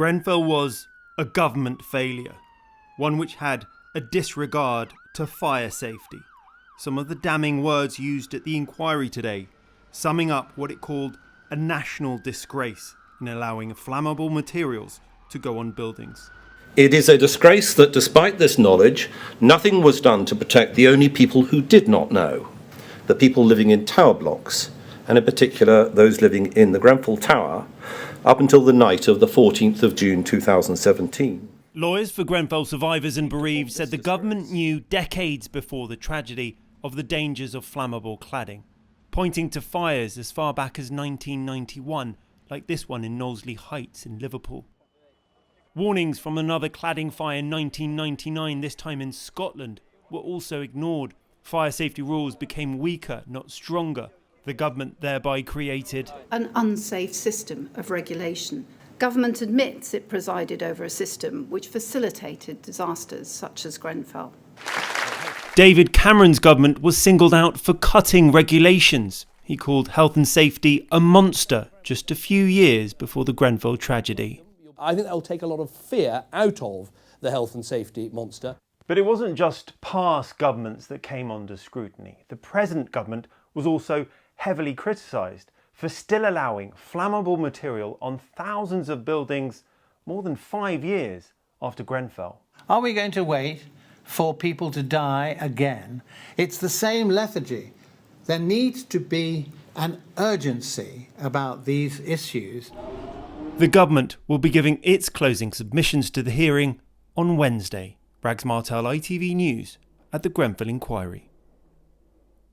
Grenfell was a government failure, one which had a disregard to fire safety. Some of the damning words used at the inquiry today, summing up what it called a national disgrace in allowing flammable materials to go on buildings. It is a disgrace that despite this knowledge, nothing was done to protect the only people who did not know, the people living in tower blocks, and in particular those living in the Grenfell Tower, up until the night of the 14th of June 2017. Lawyers for Grenfell survivors and bereaved said the government knew decades before the tragedy of the dangers of flammable cladding, pointing to fires as far back as 1991, like this one in Knowsley Heights in Liverpool. Warnings from another cladding fire in 1999, this time in Scotland, were also ignored. Fire safety rules became weaker, not stronger. The government thereby created an unsafe system of regulation. Government admits it presided over a system which facilitated disasters such as Grenfell. David Cameron's government was singled out for cutting regulations. He called health and safety a monster just a few years before the Grenfell tragedy. I think that will take a lot of fear out of the health and safety monster. But it wasn't just past governments that came under scrutiny. The present government was also heavily criticised for still allowing flammable material on thousands of buildings more than 5 years after Grenfell. Are we going to wait for people to die again? It's the same lethargy. There needs to be an urgency about these issues. The government will be giving its closing submissions to the hearing on Wednesday. Rags Martel, ITV News, at the Grenfell inquiry.